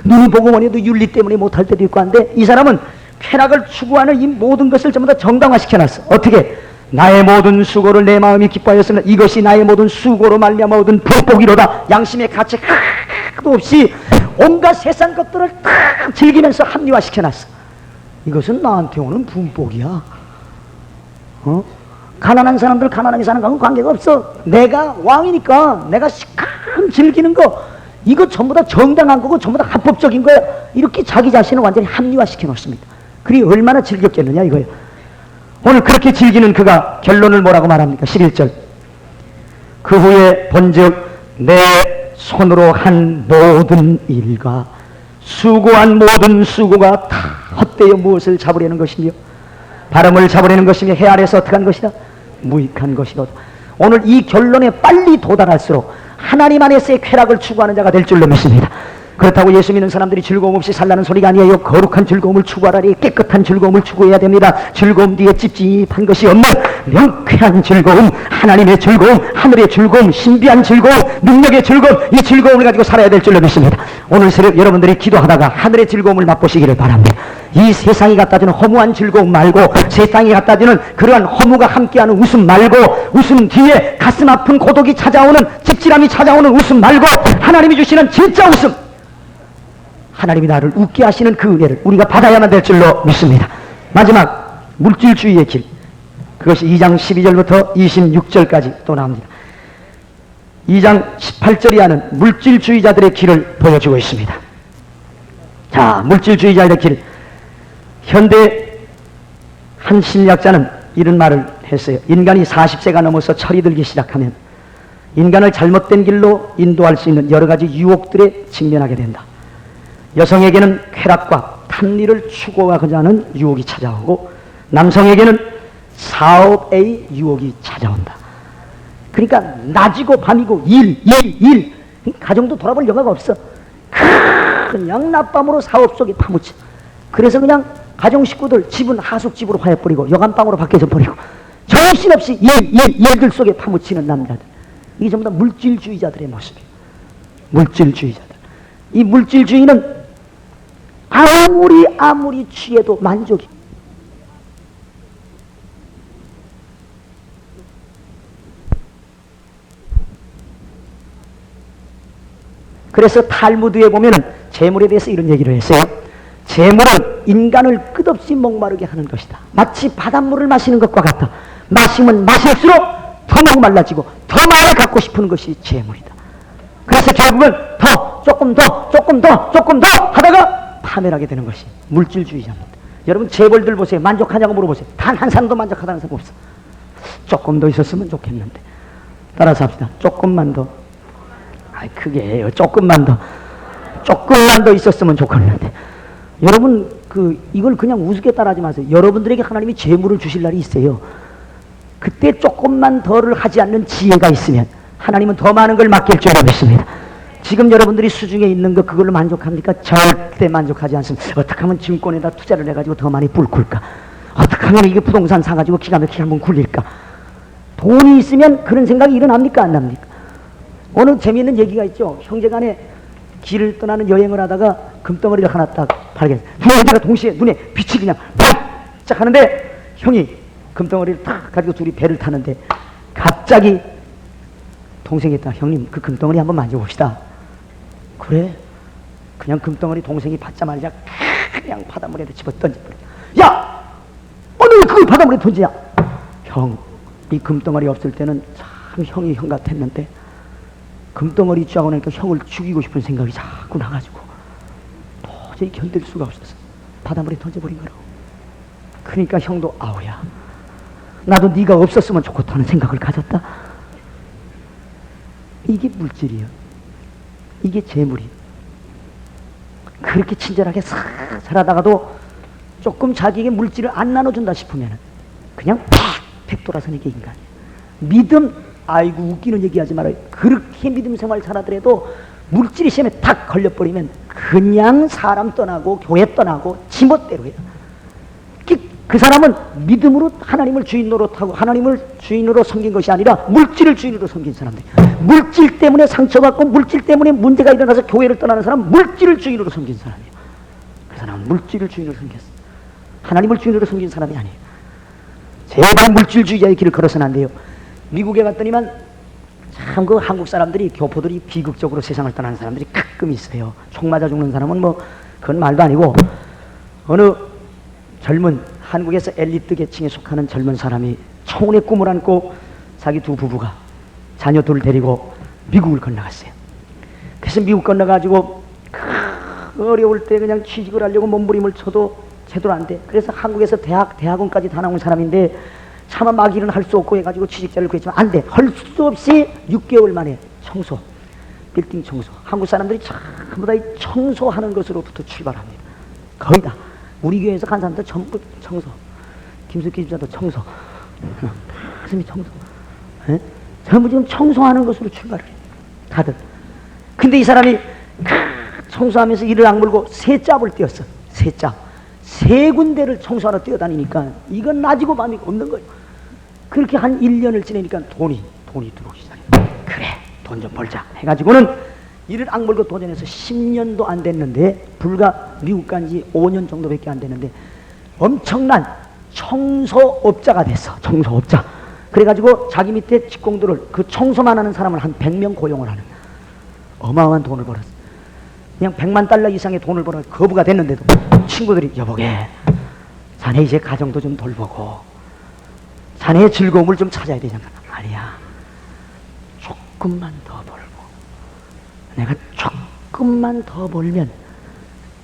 눈이 보고 원해도 윤리 때문에 못할 때도 있고 한데 이 사람은 쾌락을 추구하는 이 모든 것을 전부 다 정당화시켜놨어. 어떻게? 나의 모든 수고를 내 마음이 기뻐하였으나 이것이 나의 모든 수고로 말미암아 얻은 불복이로다. 양심의 가치 하나도 없이 온갖 세상 것들을 다 즐기면서 합리화시켜놨어. 이것은 나한테 오는 분복이야. 가난한 사람들 가난하게 사는 거하고 관계가 없어. 내가 왕이니까 내가 시큼 즐기는 거 이거 전부 다 정당한 거고 전부 다 합법적인 거야. 이렇게 자기 자신을 완전히 합리화시켜 놓습니다. 그리 얼마나 즐겼겠느냐 이거예요. 오늘 그렇게 즐기는 그가 결론을 뭐라고 말합니까? 11절 그 후에 본즉 내 손으로 한 모든 일과 수고한 모든 수고가 다 헛되어 무엇을 잡으려는 것이며 바람을 잡으려는 것이며 해 아래서 어떻게 한 것이다? 무익한 것이로다. 오늘 이 결론에 빨리 도달할수록 하나님 안에서의 쾌락을 추구하는 자가 될 줄로 믿습니다. 그렇다고 예수 믿는 사람들이 즐거움 없이 살라는 소리가 아니에요. 거룩한 즐거움을 추구하라니 깨끗한 즐거움을 추구해야 됩니다. 즐거움 뒤에 찝찝한 것이 없는 명쾌한 즐거움, 하나님의 즐거움, 하늘의 즐거움, 신비한 즐거움, 능력의 즐거움, 이 즐거움을 가지고 살아야 될 줄로 믿습니다. 오늘 새벽 여러분들이 기도하다가 하늘의 즐거움을 맛보시기를 바랍니다. 이 세상이 갖다주는 허무한 즐거움 말고 세상이 갖다주는 그러한 허무가 함께하는 웃음 말고 웃음 뒤에 가슴 아픈 고독이 찾아오는 찝찝함이 찾아오는 웃음 말고 하나님이 주시는 진짜 웃음, 하나님이 나를 웃게 하시는 그 은혜를 우리가 받아야만 될 줄로 믿습니다. 마지막 물질주의의 길, 그것이 2장 12절부터 26절까지 또 나옵니다. 2장 18절이 하는 물질주의자들의 길을 보여주고 있습니다. 자, 물질주의자들의 길. 현대 한 심리학자는 이런 말을 했어요. 인간이 40세가 넘어서 철이 들기 시작하면 인간을 잘못된 길로 인도할 수 있는 여러 가지 유혹들에 직면하게 된다. 여성에게는 쾌락과 탐리를 추구하고자 하는 유혹이 찾아오고 남성에게는 사업의 유혹이 찾아온다. 그러니까 낮이고 밤이고 일 가정도 돌아볼 여가가 없어. 그냥 낮밤으로 사업 속에 파묻혀. 그래서 그냥 가정 식구들 집은 하숙집으로 화해버리고 여간방으로 바뀌어져 버리고 정신없이 일들 속에 파묻히는 남자들. 이게 전부 다 물질주의자들의 모습이에요. 물질주의자들. 이 물질주의는 아무리 취해도 만족이. 그래서 탈무드에 보면은 재물에 대해서 이런 얘기를 했어요. 재물은 인간을 끝없이 목마르게 하는 것이다. 마치 바닷물을 마시는 것과 같다. 마시면 마실수록 더 목말라지고 더 많이 갖고 싶은 것이 재물이다. 그래서 결국은 조금 더 하다가 파멸하게 되는 것이 물질주의자입니다. 여러분 재벌들 보세요. 만족하냐고 물어보세요. 단 한 사람도 만족하다는 사람 없어. 조금 더 있었으면 좋겠는데. 따라서 합시다. 조금만 더. 그게 해요. 조금만 더 있었으면 좋겠는데. 여러분 이걸 그냥 우습게 따라하지 마세요. 여러분들에게 하나님이 재물을 주실 날이 있어요. 그때 조금만 더를 하지 않는 지혜가 있으면 하나님은 더 많은 걸 맡길 줄 믿습니다. 지금 여러분들이 수중에 있는 거 그걸로 만족합니까? 절대 만족하지 않습니다. 어떻게 하면 증권에다 투자를 해가지고 더 많이 뿔꿀까? 어떻게 하면 이게 부동산 사가지고 기가 막히게 한번 굴릴까? 돈이 있으면 그런 생각이 일어납니까? 안 납니까? 오늘 재미있는 얘기가 있죠. 형제간에 길을 떠나는 여행을 하다가 금덩어리를 하나 딱 발견했어요. 두 형제가 동시에 눈에 빛이 그냥 반짝 하는데 형이 금덩어리를 딱 가지고 둘이 배를 타는데 갑자기 동생이 있다. 형님 그 금덩어리 한번 만져봅시다. 그래? 그냥 금덩어리 동생이 받자마자 그냥 바닷물에 집어 던져버려. 야! 오늘 그걸 바닷물에 던지냐? 형, 이 금덩어리 없을 때는 참 형이 형 같았는데 금덩어리 쥐하고 나니까 형을 죽이고 싶은 생각이 자꾸 나가지고 도저히 견딜 수가 없어서 바닷물에 던져버린 거라고. 그러니까 형도 아우야, 나도 네가 없었으면 좋겠다는 생각을 가졌다. 이게 물질이요. 이게 재물이요. 그렇게 친절하게 싹 살아다가도 조금 자기에게 물질을 안 나눠준다 싶으면 그냥 팍 돌아서는 게 인간이에요. 믿음, 아이고 웃기는 얘기하지 말아요. 그렇게 믿음 생활 잘하더라도 물질이 시험에 탁 걸려버리면 그냥 사람 떠나고 교회 떠나고 지멋대로 해요. 그 사람은 믿음으로 하나님을 주인 노릇하고 하나님을 주인으로 섬긴 것이 아니라 물질을 주인으로 섬긴 사람들. 물질 때문에 상처받고 물질 때문에 문제가 일어나서 교회를 떠나는 사람은 물질을 주인으로 섬긴 사람이에요. 그 사람은 물질을 주인으로 섬겼어. 하나님을 주인으로 섬긴 사람이 아니에요. 제발 물질주의자의 길을 걸어서는 안 돼요. 미국에 갔더니만 참 그 한국 사람들이, 교포들이 비극적으로 세상을 떠나는 사람들이 가끔 있어요. 총 맞아 죽는 사람은 뭐 그건 말도 아니고, 어느 젊은 한국에서 엘리트 계층에 속하는 젊은 사람이 청운의 꿈을 안고 자기 두 부부가 자녀 둘 데리고 미국을 건너갔어요. 그래서 미국 건너가지고 어려울 때 그냥 취직을 하려고 몸부림을 쳐도 제대로 안 돼. 그래서 한국에서 대학원까지 다 나온 사람인데 차마 막 일은 할 수 없고 해가지고 취직자를 구했지만 안 돼. 할 수 없이 6개월 만에 청소, 빌딩 청소. 한국 사람들이 전부 다 이 청소하는 것으로부터 출발합니다. 거의 다. 우리 교회에서 간 사람들 전부 청소. 김숙기 집사도 청소. 가슴이 청소. 에? 전부 지금 청소하는 것으로 출발을 해요. 다들. 근데 이 사람이 청소하면서 이를 악물고 세 짭을 띄었어. 세 짭. 세 군데를 청소하러 뛰어다니니까 이건 낮이고 밤이 없는 거예요. 그렇게 한 1년을 지내니까 돈이 들어오기 시작해요. 그래, 돈 좀 벌자 해가지고는 이를 악물고 도전해서 10년도 안 됐는데, 불과 미국 간 지 5년 정도밖에 안 됐는데 엄청난 청소업자가 됐어. 청소업자. 그래가지고 자기 밑에 직공들을, 그 청소만 하는 사람을 한 100명 고용을 하는 어마어마한 돈을 벌었어. 그냥 $100만 이상의 돈을 벌어 거부가 됐는데도 친구들이, 여보게, 자네 이제 가정도 좀 돌보고 자네의 즐거움을 좀 찾아야 되잖아. 아니야, 조금만 더 벌고, 내가 조금만 더 벌면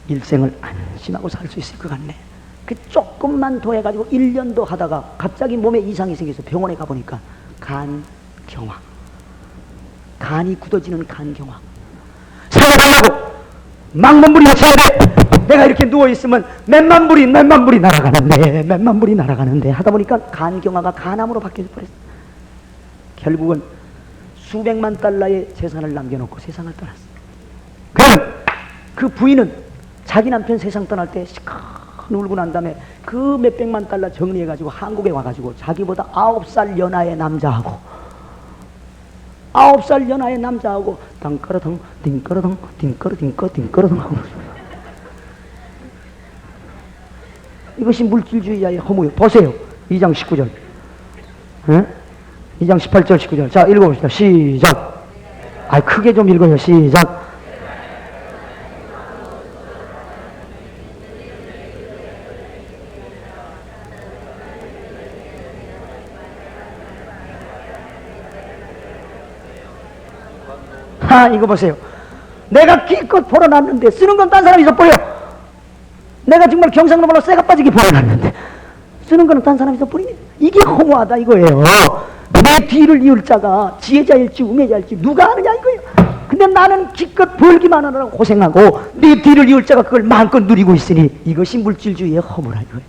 일생을 안심하고 살 수 있을 것 같네. 그 조금만 더 해가지고 1년 더 하다가 갑자기 몸에 이상이 생겨서 병원에 가보니까 간경화, 간이 굳어지는 간경화. 살아달라고 막 몸부림을 쳐야 돼. 내가 이렇게 누워있으면 몇만 불이 날아가는데 하다 보니까 간경화가 간암으로 바뀌어 버렸어. 결국은 수백만 달러의 재산을 남겨놓고 세상을 떠났어. 그럼 그 부인은 자기 남편 세상 떠날 때 시커 울고 난 다음에 그 몇백만 달러 정리해가지고 한국에 와가지고 자기보다 9살 연하의 남자하고 땅까르덩 띵까르덩 띵까르덩 하고, 이것이 물질주의자의 허무예요. 보세요. 2장 19절. 응? 2장 18절 19절. 자, 읽어봅시다. 시작. 크게 좀 읽어요. 시작. 이거 보세요. 내가 기껏 벌어놨는데 쓰는 건 딴 사람이 써버려. 내가 정말 경상도말로 쇠가 빠지게 벌어놨는데 쓰는 거는 딴 사람이 써버리네. 이게 허무하다 이거예요. 내 뒤를 이을 자가 지혜자일지 우매자일지 누가 아느냐 이거예요. 근데 나는 기껏 벌기만 하느라고 고생하고 내 뒤를 이을 자가 그걸 마음껏 누리고 있으니 이것이 물질주의의 허무라 이거예요.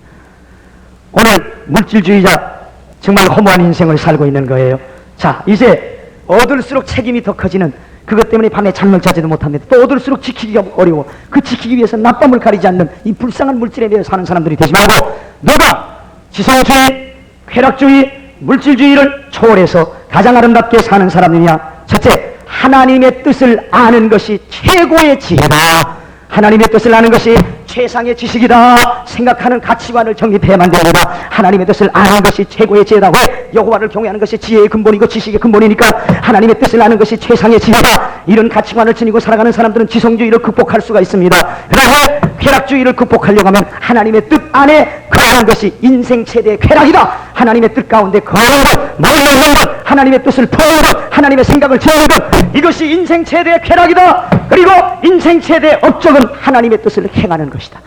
오늘 물질주의자 정말 허무한 인생을 살고 있는 거예요. 자, 이제 얻을수록 책임이 더 커지는, 그것 때문에 밤에 잠을 자지도 못합니다. 또 얻을수록 지키기가 어려워. 그 지키기 위해서 낮밤을 가리지 않는 이 불쌍한 물질에 대해 사는 사람들이 되지 말고, 너가 지성주의, 쾌락주의, 물질주의를 초월해서 가장 아름답게 사는 사람이냐? 첫째, 하나님의 뜻을 아는 것이 최고의 지혜다. 하나님의 뜻을 아는 것이 최상의 지식이다 생각하는 가치관을 정립해야만 됩니다. 하나님의 뜻을 아는 것이 최고의 지혜다. 왜? 여호와를 경외하는 것이 지혜의 근본이고 지식의 근본이니까 하나님의 뜻을 아는 것이 최상의 지혜다. 이런 가치관을 지니고 살아가는 사람들은 지성주의를 극복할 수가 있습니다. 그다음에 쾌락주의를 극복하려고 하면 하나님의 뜻 안에 거하는 것이 인생 최대의 쾌락이다. 하나님의 뜻 가운데 거하는 것, 마음을 먹는 것, 하나님의 뜻을 품는 것, 하나님의 생각을 지우는 것, 이것이 인생 최대의 쾌락이다. 그리고 인생 최대의 업적은 하나님의 뜻을 행하는 것이다.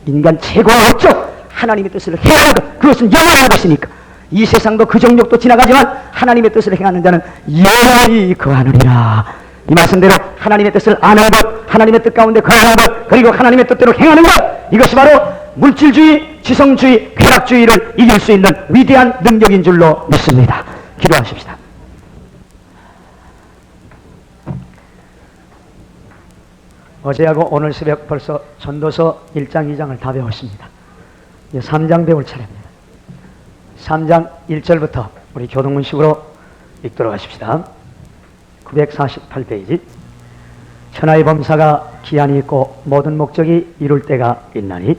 인간 최고의 업적, 하나님의 뜻을 행하는 것, 그것은 영원한 것이니까 이 세상도 그 정력도 지나가지만 하나님의 뜻을 행하는 자는 영원히 거하느니라. 이 말씀대로 하나님의 뜻을 아는 것, 하나님의 뜻 가운데 거하는 것, 그리고 하나님의 뜻대로 행하는 것, 이것이 바로 물질주의, 지성주의, 쾌락주의를 이길 수 있는 위대한 능력인 줄로 믿습니다. 기도하십시다. 어제하고 오늘 새벽 벌써 전도서 1장 2장을 다 배웠습니다. 이제 3장 배울 차례입니다. 3장 1절부터 우리 교동문식으로 읽도록 하십시다. 948페이지. 천하의 범사가 기한이 있고 모든 목적이 이룰 때가 있나니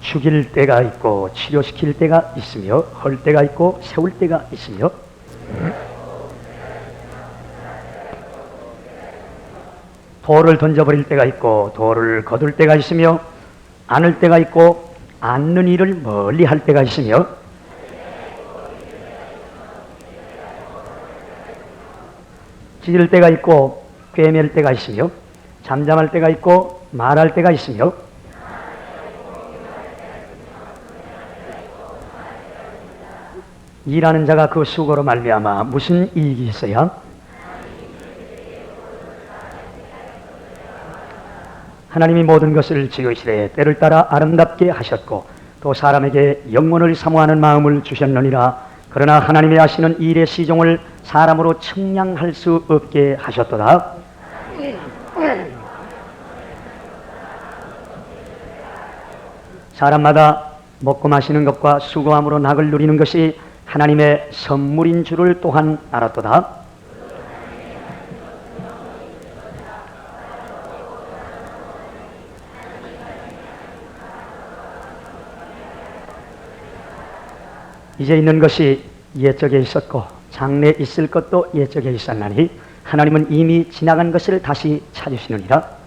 죽일 때가 있고 치료시킬 때가 있으며 헐 때가 있고 세울 때가 있으며 돌을 던져버릴 때가 있고 돌을 거둘 때가 있으며 안을 때가 있고 안는 일을 멀리 할 때가 있으며 찢을 때가 있고 꿰맬 때가 있으며 잠잠할 때가 있고 말할 때가 있으며 일하는 자가 그 수고로 말미암아 무슨 이익이 있어야 하나님이 모든 것을 지으시되 때를 따라 아름답게 하셨고 또 사람에게 영혼을 사모하는 마음을 주셨느니라. 그러나 하나님이 하시는 일의 시종을 사람으로 측량할 수 없게 하셨도다. 사람마다 먹고 마시는 것과 수고함으로 낙을 누리는 것이 하나님의 선물인 줄을 또한 알았도다. 이제 있는 것이 옛적에 있었고 장래 있을 것도 옛적에 있었나니 하나님은 이미 지나간 것을 다시 찾으시느니라.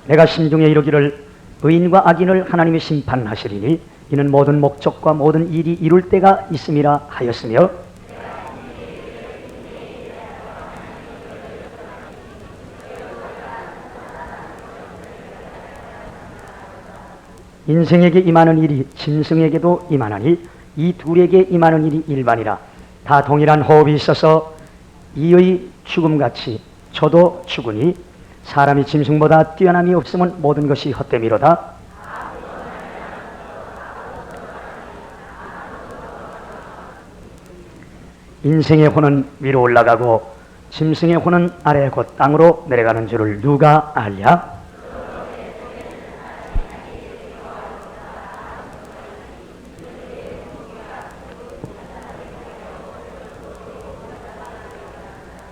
내가 심중에 이르기를 의인과 악인을 하나님이 심판하시리니 이는 모든 목적과 모든 일이 이룰 때가 있음이라 하였으며 인생에게 임하는 일이 짐승에게도 임하나니 이 둘에게 임하는 일이 일반이라. 다 동일한 호흡이 있어서 이의 죽음같이 저도 죽으니 사람이 짐승보다 뛰어남이 없으면 모든 것이 헛됨이로다. 인생의 혼은 위로 올라가고 짐승의 혼은 아래 곧 땅으로 내려가는 줄을 누가 알랴?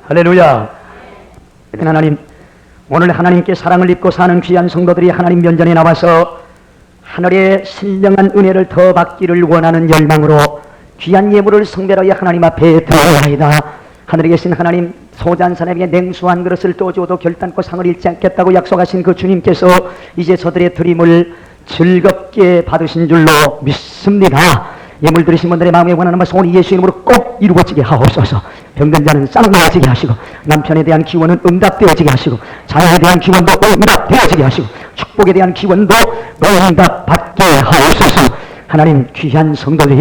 할렐루야. 하나님, 오늘 하나님께 사랑을 입고 사는 귀한 성도들이 하나님 면전에 나와서 하늘의 신령한 은혜를 더 받기를 원하는 열망으로 귀한 예물을 성별하여 하나님 앞에 드려야이다. 하늘에 계신 하나님, 소자한 사람에게 냉수 한 그릇을 떠주어도 결단코 상을 잃지 않겠다고 약속하신 그 주님께서 이제 저들의 드림을 즐겁게 받으신 줄로 믿습니다. 예물 드리신 분들의 마음에 원하는 소원이 예수 이름으로 꼭 이루어지게 하옵소서. 병든 자는 쌍나아지게 하시고 남편에 대한 기원은 응답되어지게 하시고 자녀에 대한 기원도 응답되어지게 하시고 축복에 대한 기원도 응답받게 하옵소서. 하나님, 귀한 성도들이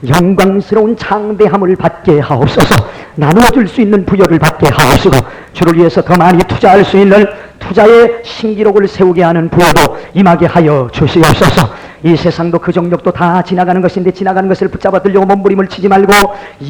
영광스러운 창대함을 받게 하옵소서. 나누어줄 수 있는 부여를 받게 하옵시고 주를 위해서 더 많이 투자할 수 있는 투자의 신기록을 세우게 하는 부여도 임하게 하여 주시옵소서. 이 세상도 그 정력도 다 지나가는 것인데 지나가는 것을 붙잡아 들려고 몸부림을 치지 말고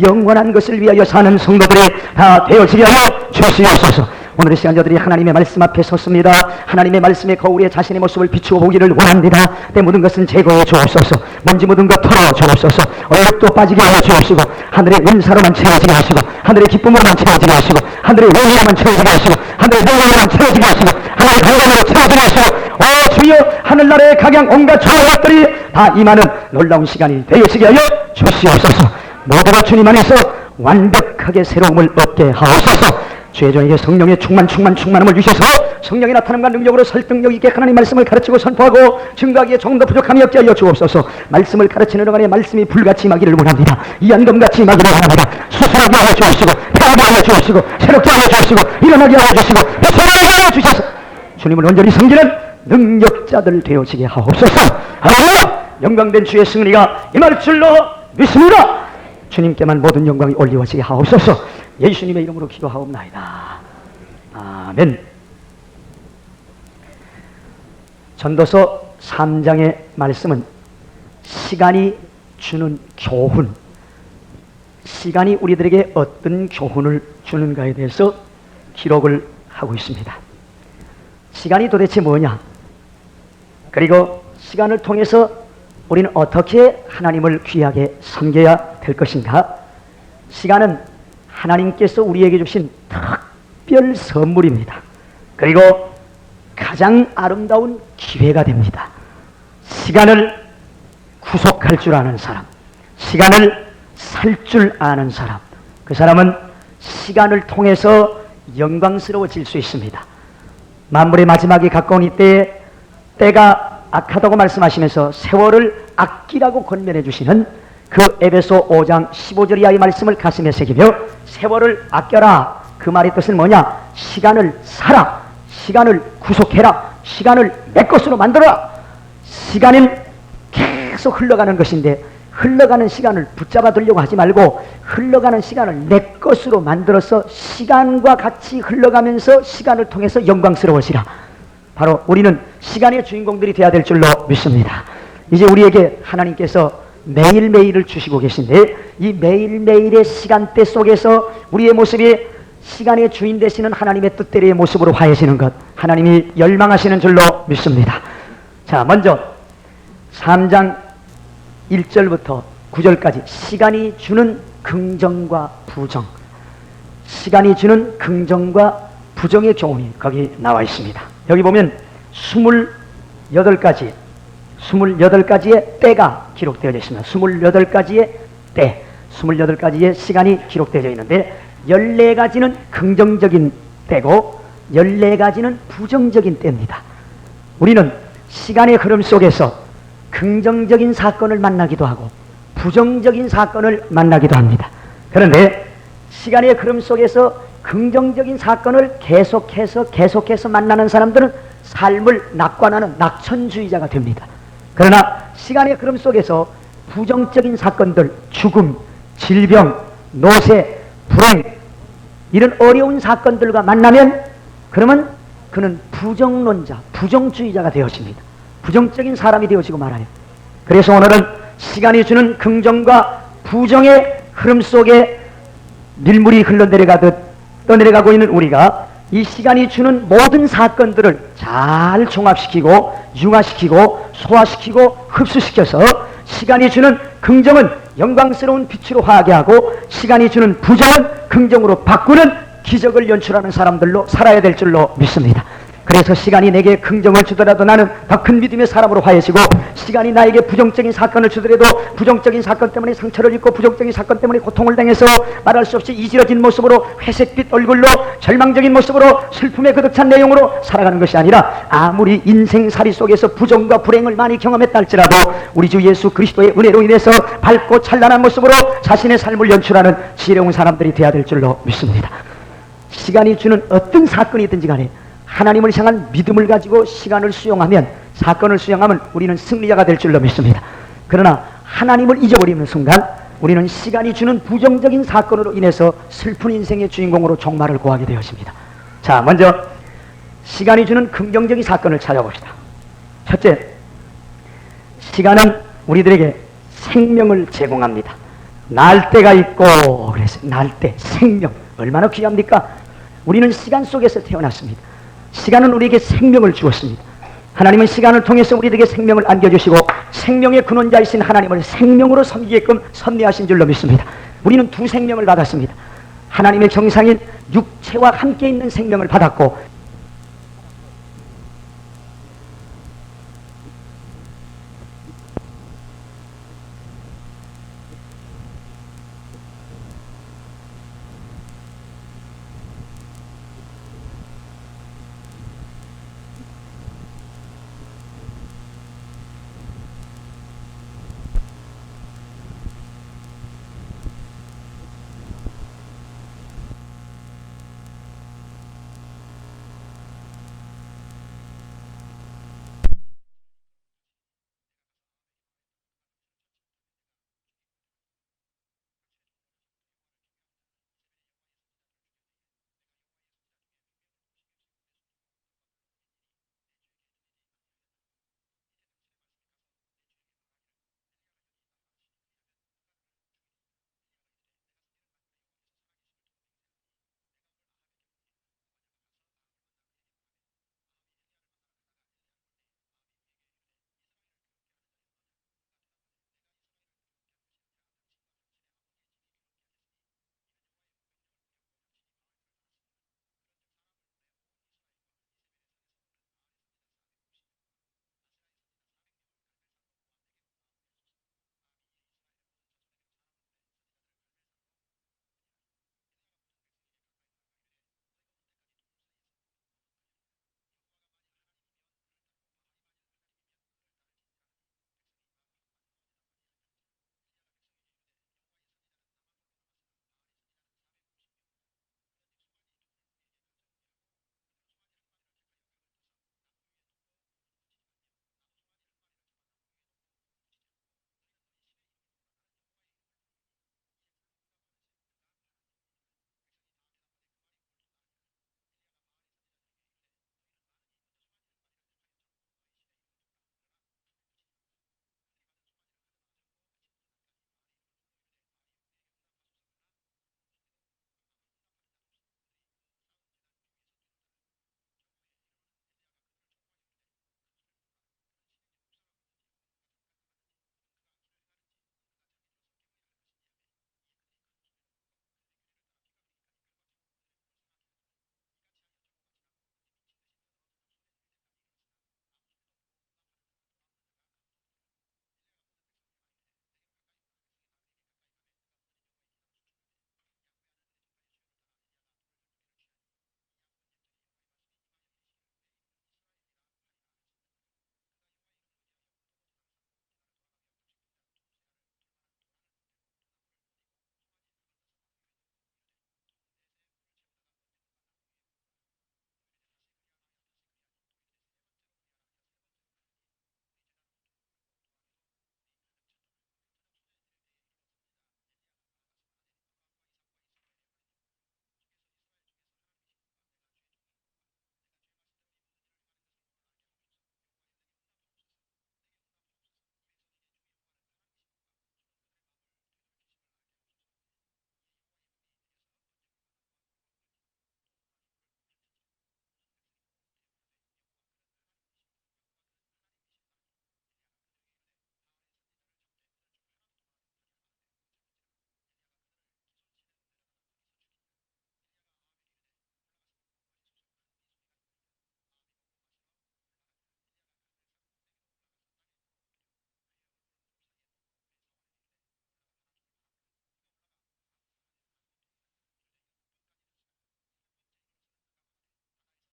영원한 것을 위하여 사는 성도들이 다 되어지게 하여 주시옵소서. 오늘의 시간자들이 하나님의 말씀 앞에 섰습니다. 하나님의 말씀의 거울에 자신의 모습을 비추어 보기를 원합니다. 때 묻은 것은 제거해 주옵소서. 먼지 묻은 것 털어 주옵소서. 얼룩도 빠지게 하여 주옵시고, 하늘의 은사로만 채워지게 하시고, 하늘의 기쁨으로만 채워지게 하시고, 하늘의榮耀만 채워지게 하시고, 하늘의 능력으로만 채워지게 하시고, 하늘의 강건으로 채워지게 하시고, 주여, 하늘나라의 각양 온갖 좋은 것들이 다 임하는 놀라운 시간이 되시게 하여 주시옵소서. 모두가 주님 안에서 완벽하게 새로움을 얻게 하옵소서. 주의 종에게 성령의 충만함을 주셔서 성령의 나타남과 능력으로 설득력 있게 하나님 말씀을 가르치고 선포하고 증거하기에 조금 더 부족함이 없게 하여 주옵소서. 말씀을 가르치는 동안에 말씀이 불같이 임하기를 원합니다. 이안검같이 임하기를 원합니다. 수술하게 하여 주옵시고, 편하게 하여 주옵시고, 새롭게 하여 주옵시고, 일어나게 하여 주시고, 소망하게 하여 주셔서 주님을 온전히 섬기는 능력자들 되어지게 하옵소서. 할렐루야! 영광된 주의 승리가 임할 줄로 믿습니다. 주님께만 모든 영광이 올리워지게 하옵소서. 예수님의 이름으로 기도하옵나이다. 아멘. 전도서 3장의 말씀은 시간이 주는 교훈, 시간이 우리들에게 어떤 교훈을 주는가에 대해서 기록을 하고 있습니다. 시간이 도대체 뭐냐? 그리고 시간을 통해서 우리는 어떻게 하나님을 귀하게 섬겨야 될 것인가? 시간은 하나님께서 우리에게 주신 특별 선물입니다. 그리고 가장 아름다운 기회가 됩니다. 시간을 구속할 줄 아는 사람, 시간을 살 줄 아는 사람, 그 사람은 시간을 통해서 영광스러워질 수 있습니다. 만물의 마지막이 가까운 이때에 때가 악하다고 말씀하시면서 세월을 아끼라고 권면해 주시는 그 에베소 5장 15절 이하의 말씀을 가슴에 새기며 세월을 아껴라, 그 말의 뜻은 뭐냐? 시간을 사라, 시간을 구속해라, 시간을 내 것으로 만들어라. 시간은 계속 흘러가는 것인데 흘러가는 시간을 붙잡아 두려고 하지 말고 흘러가는 시간을 내 것으로 만들어서 시간과 같이 흘러가면서 시간을 통해서 영광스러워지라. 바로 우리는 시간의 주인공들이 되어야 될 줄로 믿습니다. 이제 우리에게 하나님께서 매일매일을 주시고 계신데 이 매일매일의 시간대 속에서 우리의 모습이 시간의 주인 되시는 하나님의 뜻대로의 모습으로 화해지는 것, 하나님이 열망하시는 줄로 믿습니다. 자, 먼저 3장 1절부터 9절까지 시간이 주는 긍정과 부정, 시간이 주는 긍정과 부정의 교훈이 거기 나와 있습니다. 여기 보면 28가지의 때가 기록되어 있습니다. 28가지의 때, 28가지의 시간이 기록되어 있는데 14가지는 긍정적인 때고 14가지는 부정적인 때입니다. 우리는 시간의 흐름 속에서 긍정적인 사건을 만나기도 하고 부정적인 사건을 만나기도 합니다. 그런데 시간의 흐름 속에서 긍정적인 사건을 계속해서 만나는 사람들은 삶을 낙관하는 낙천주의자가 됩니다. 그러나 시간의 흐름 속에서 부정적인 사건들, 죽음, 질병, 노세, 불행, 이런 어려운 사건들과 만나면 그러면 그는 부정론자, 부정주의자가 되어집니다. 부정적인 사람이 되어지고 말아요. 그래서 오늘은 시간이 주는 긍정과 부정의 흐름 속에 밀물이 떠내려가고 있는 우리가 이 시간이 주는 모든 사건들을 잘 종합시키고 융화시키고 소화시키고 흡수시켜서 시간이 주는 긍정은 영광스러운 빛으로 화하게 하고 시간이 주는 부정은 긍정으로 바꾸는 기적을 연출하는 사람들로 살아야 될 줄로 믿습니다. 그래서 시간이 내게 긍정을 주더라도 나는 더 큰 믿음의 사람으로 화해지고 시간이 나에게 부정적인 사건을 주더라도 부정적인 사건 때문에 상처를 입고 부정적인 사건 때문에 고통을 당해서 말할 수 없이 이지러진 모습으로 회색빛 얼굴로 절망적인 모습으로 슬픔에 가득 찬 내용으로 살아가는 것이 아니라 아무리 인생살이 속에서 부정과 불행을 많이 경험했다 할지라도 우리 주 예수 그리스도의 은혜로 인해서 밝고 찬란한 모습으로 자신의 삶을 연출하는 지혜로운 사람들이 되어야 될 줄로 믿습니다. 시간이 주는 어떤 사건이든지 간에 하나님을 향한 믿음을 가지고 시간을 수용하면, 사건을 수용하면 우리는 승리자가 될 줄로 믿습니다. 그러나 하나님을 잊어버리는 순간 우리는 시간이 주는 부정적인 사건으로 인해서 슬픈 인생의 주인공으로 종말을 고하게 되었습니다. 자, 먼저 시간이 주는 긍정적인 사건을 찾아봅시다. 첫째, 시간은 우리들에게 생명을 제공합니다. 날 때가 있고, 그래서 날 때, 생명, 얼마나 귀합니까? 우리는 시간 속에서 태어났습니다. 시간은 우리에게 생명을 주었습니다. 하나님은 시간을 통해서 우리에게 생명을 안겨주시고 생명의 근원자이신 하나님을 생명으로 섬기게끔 섭리하신 줄로 믿습니다. 우리는 두 생명을 받았습니다. 하나님의 정상인 육체와 함께 있는 생명을 받았고